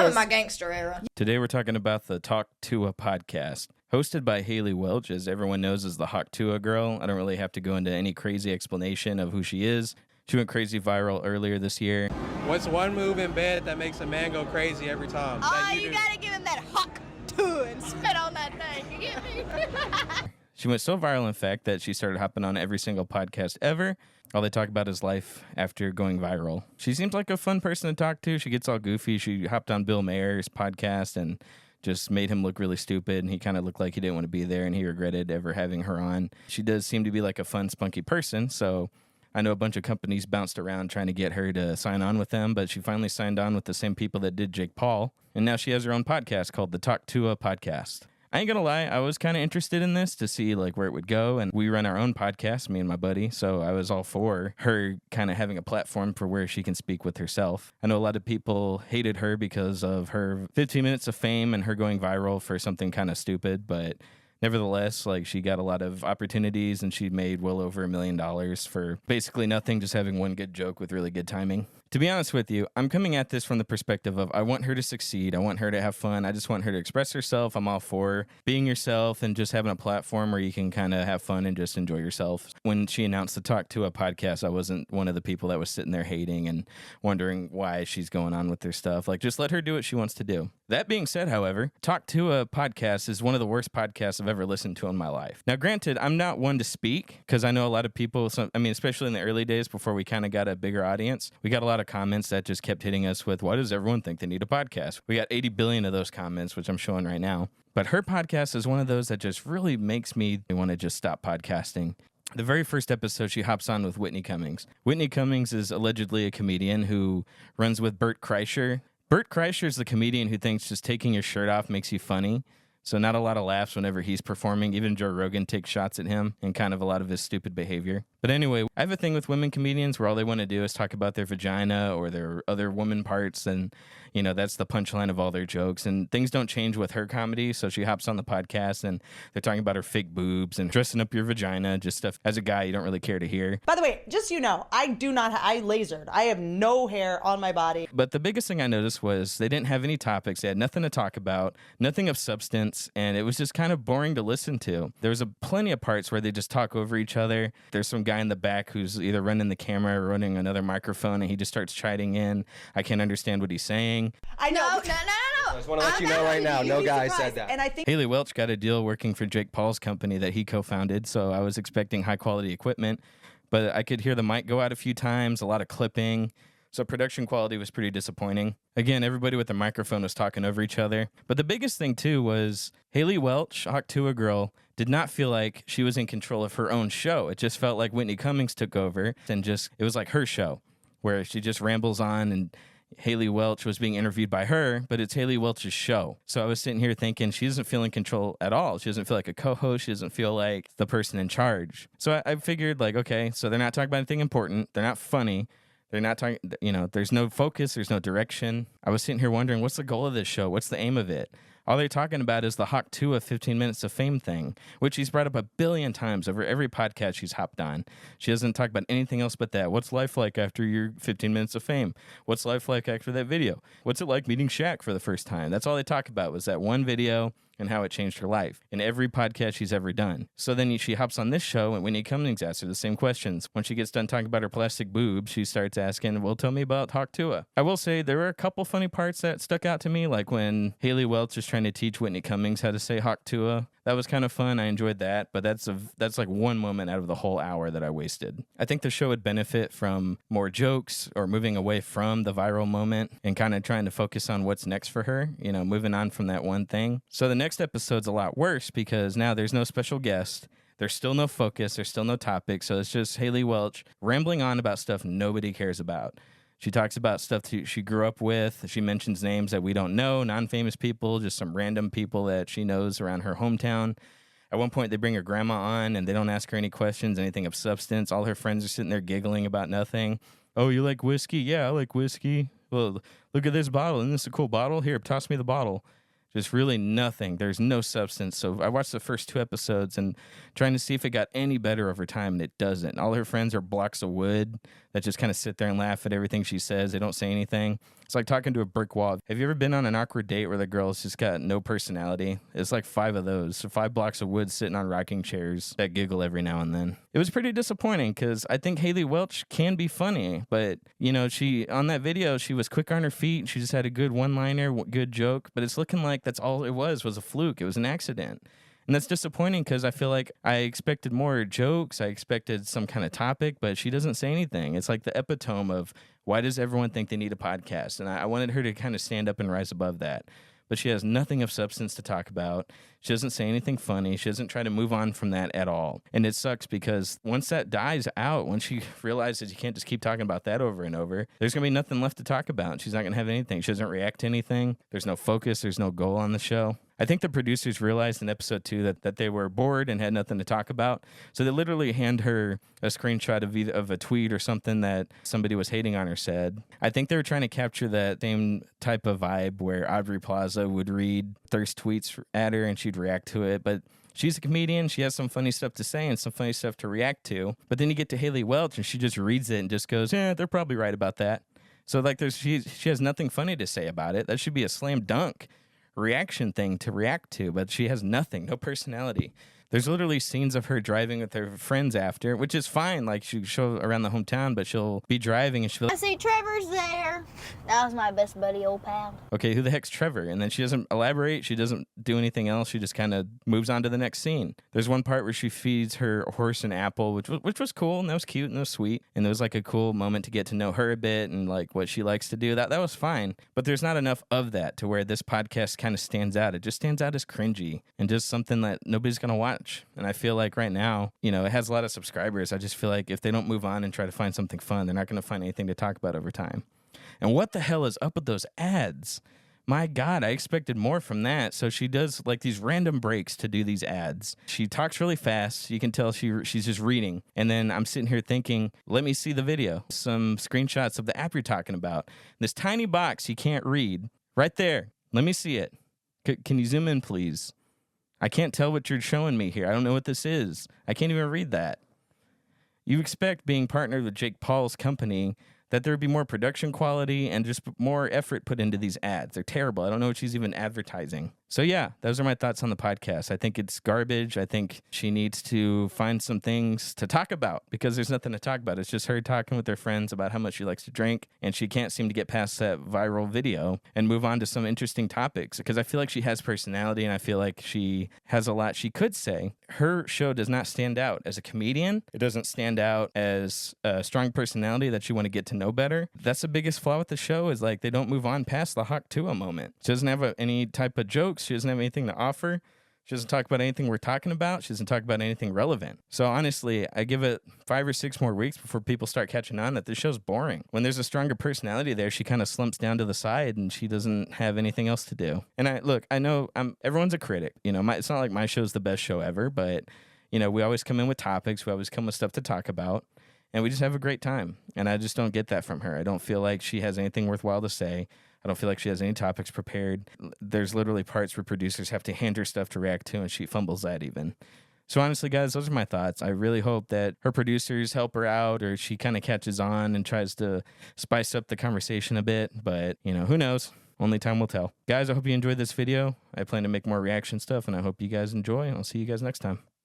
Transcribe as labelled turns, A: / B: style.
A: was my gangster era.
B: Today we're talking about the Talk Tuah podcast, hosted by Haley Welch, as everyone knows as the Hawk Tuah girl. I don't really have to go into any crazy explanation of who she is. She went crazy viral earlier this year.
C: What's one move in bed that makes a man go crazy every time?
A: You gotta give him that Hawk Tuah and spit on that thing. You get me?
B: She went so viral, in fact, that she started hopping on every single podcast ever. All they talk about is life after going viral. She seems like a fun person to talk to. She gets all goofy. She hopped on Bill Mayer's podcast and just made him look really stupid, and he kind of looked like he didn't want to be there, and he regretted ever having her on. She does seem to be like a fun, spunky person, so I know a bunch of companies bounced around trying to get her to sign on with them, but she finally signed on with the same people that did Jake Paul, and now she has her own podcast called the Talk Tuah Podcast. I ain't gonna lie, I was kind of interested in this to see like where it would go, and we run our own podcast, me and my buddy, so I was all for her kind of having a platform for where she can speak with herself. I know a lot of people hated her because of her 15 minutes of fame and her going viral for something kind of stupid, but nevertheless, like, she got a lot of opportunities, and she made well over $1 million for basically nothing, just having one good joke with really good timing. To be honest with you, I'm coming at this from the perspective of I want her to succeed. I want her to have fun. I just want her to express herself. I'm all for being yourself and just having a platform where you can kind of have fun and just enjoy yourself. When she announced the Talk Tuah podcast, I wasn't one of the people that was sitting there hating and wondering why she's going on with her stuff. Like, just let her do what she wants to do. That being said, however, Talk Tuah podcast is one of the worst podcasts I've ever listened to in my life. Now, granted, I'm not one to speak because I know a lot of people, especially in the early days before we kind of got a bigger audience, we got a lot of comments that just kept hitting us with, why does everyone think they need a podcast? We got 80 billion of those comments, which I'm showing right now. But her podcast is one of those that just really makes me want to just stop podcasting. The very first episode, she hops on with Whitney Cummings. Whitney Cummings is allegedly a comedian who runs with Bert Kreischer. Bert Kreischer is the comedian who thinks just taking your shirt off makes you funny. So not a lot of laughs whenever he's performing. Even Joe Rogan takes shots at him and kind of a lot of his stupid behavior. But anyway, I have a thing with women comedians where all they want to do is talk about their vagina or their other woman parts, and that's the punchline of all their jokes. And things don't change with her comedy, so she hops on the podcast and they're talking about her fake boobs and dressing up your vagina, just stuff as a guy you don't really care to hear.
D: By the way, just I lasered. I have no hair on my body.
B: But the biggest thing I noticed was they didn't have any topics. They had nothing to talk about, nothing of substance, and it was just kind of boring to listen to. There was plenty of parts where they just talk over each other. There's some guy in the back who's either running the camera or running another microphone, and he just starts chiding in. I can't understand what he's saying.
D: I know.
A: No.
C: I just want to let you know right now, no guy said that.
D: And I think
B: Haley Welch got a deal working for Jake Paul's company that he co-founded, so I was expecting high-quality equipment, but I could hear the mic go out a few times, a lot of clipping, so production quality was pretty disappointing. Again, everybody with the microphone was talking over each other. But the biggest thing, too, was Haley Welch, Hawk Tuah girl, did not feel like she was in control of her own show. It just felt like Whitney Cummings took over, and it was like her show, where she just rambles on, and Haley Welch was being interviewed by her, but it's Haley Welch's show. So I was sitting here thinking she doesn't feel in control at all. She doesn't feel like a co-host. She doesn't feel like the person in charge. So I figured, like, okay, so they're not talking about anything important. They're not funny. They're not talking, there's no focus. There's no direction. I was sitting here wondering, what's the goal of this show? What's the aim of it? All they're talking about is the Hawk Tuah 15 minutes of fame thing, which she's brought up 1 billion times over every podcast she's hopped on. She doesn't talk about anything else but that. What's life like after your 15 minutes of fame? What's life like after that video? What's it like meeting Shaq for the first time? That's all they talk about, was that one video and how it changed her life in every podcast she's ever done. So then she hops on this show, and Whitney Cummings asks her the same questions. When she gets done talking about her plastic boobs, she starts asking, well, tell me about Hawk Tuah. I will say there were a couple funny parts that stuck out to me, like when Haley Welch is trying to teach Whitney Cummings how to say Hawk Tuah. That was kind of fun. I enjoyed that, but that's like one moment out of the whole hour that I wasted. I think the show would benefit from more jokes or moving away from the viral moment and kind of trying to focus on what's next for her, moving on from that one thing. So the next episode's a lot worse because now there's no special guest. There's still no focus. There's still no topic. So it's just Haley Welch rambling on about stuff nobody cares about. She talks about stuff she grew up with. She mentions names that we don't know, non-famous people, just some random people that she knows around her hometown. At one point, they bring her grandma on, and they don't ask her any questions, anything of substance. All her friends are sitting there giggling about nothing. Oh, you like whiskey? Yeah, I like whiskey. Well, look at this bottle. Isn't this a cool bottle? Here, toss me the bottle. Just really nothing. There's no substance. So I watched the first 2 episodes and trying to see if it got any better over time, and it doesn't. All her friends are blocks of wood that just kind of sit there and laugh at everything she says. They don't say anything. It's like talking to a brick wall. Have you ever been on an awkward date where the girl's just got no personality? It's like 5 of those. So 5 blocks of wood sitting on rocking chairs that giggle every now and then. It was pretty disappointing because I think Haley Welch can be funny, but you know, she on that video, she was quick on her feet. She just had a good one-liner, good joke, but it's looking like that's all it was a fluke. It was an accident. And that's disappointing because I feel like I expected more jokes. I expected some kind of topic, but she doesn't say anything. It's like the epitome of why does everyone think they need a podcast? And I wanted her to kind of stand up and rise above that. But she has nothing of substance to talk about. She doesn't say anything funny. She doesn't try to move on from that at all. And it sucks because once that dies out, once she realizes you can't just keep talking about that over and over, there's going to be nothing left to talk about. She's not going to have anything. She doesn't react to anything. There's no focus. There's no goal on the show. I think the producers realized in episode 2 that they were bored and had nothing to talk about. So they literally hand her a screenshot of a tweet or something that somebody was hating on her said. I think they were trying to capture that same type of vibe where Aubrey Plaza would read thirst tweets at her and she'd react to it. But she's a comedian. She has some funny stuff to say and some funny stuff to react to. But then you get to Haley Welch and she just reads it and just goes, yeah, they're probably right about that. So like she has nothing funny to say about it. That should be a slam dunk reaction thing to react to, but she has nothing, no personality. There's literally scenes of her driving with her friends after, which is fine. Like, she show around the hometown, but she'll be driving and she'll be
A: I see Trevor's there. That was my best buddy, old pal.
B: okay, who the heck's Trevor? And then she doesn't elaborate. She doesn't do anything else. She just kind of moves on to the next scene. There's one part where she feeds her horse an apple, which was cool, and that was cute, and that was sweet. And there was like a cool moment to get to know her a bit and like what she likes to do. That was fine. But there's not enough of that to where this podcast kind of stands out. It just stands out as cringy and just something that nobody's going to watch. And I feel like right now, you know, it has a lot of subscribers. I just feel like if they don't move on and try to find something fun, they're not going to find anything to talk about over time. And what the hell is up with those ads? My God, I expected more from that. So she does like these random breaks to do these ads. She talks really fast. You can tell she's just reading. And then I'm sitting here thinking, let me see the video. Some screenshots of the app you're talking about. This tiny box you can't read. Right there. Let me see it. Can you zoom in, please? I can't tell what you're showing me here. I don't know what this is. I can't even read that. You expect being partnered with Jake Paul's company that there would be more production quality and just more effort put into these ads. They're terrible. I don't know what she's even advertising. So yeah, those are my thoughts on the podcast. I think it's garbage. I think she needs to find some things to talk about because there's nothing to talk about. It's just her talking with her friends about how much she likes to drink, and she can't seem to get past that viral video and move on to some interesting topics because I feel like she has personality and I feel like she has a lot she could say. Her show does not stand out as a comedian. It doesn't stand out as a strong personality that you want to get to know better. That's the biggest flaw with the show is like they don't move on past the Hawk Tuah moment. She doesn't have any type of jokes. She doesn't have anything to offer. She doesn't talk about anything we're talking about. She doesn't talk about anything relevant. So honestly, I give it 5 or 6 more weeks before people start catching on that this show's boring. When there's a stronger personality there, she kind of slumps down to the side and she doesn't have anything else to do. And I know everyone's a critic. You know, it's not like my show's the best show ever, but you know, we always come in with topics. We always come with stuff to talk about. And we just have a great time. And I just don't get that from her. I don't feel like she has anything worthwhile to say. I don't feel like she has any topics prepared. There's literally parts where producers have to hand her stuff to react to, and she fumbles that even. So honestly, guys, those are my thoughts. I really hope that her producers help her out or she kind of catches on and tries to spice up the conversation a bit. But, you know, who knows? Only time will tell. Guys, I hope you enjoyed this video. I plan to make more reaction stuff, and I hope you guys enjoy. I'll see you guys next time.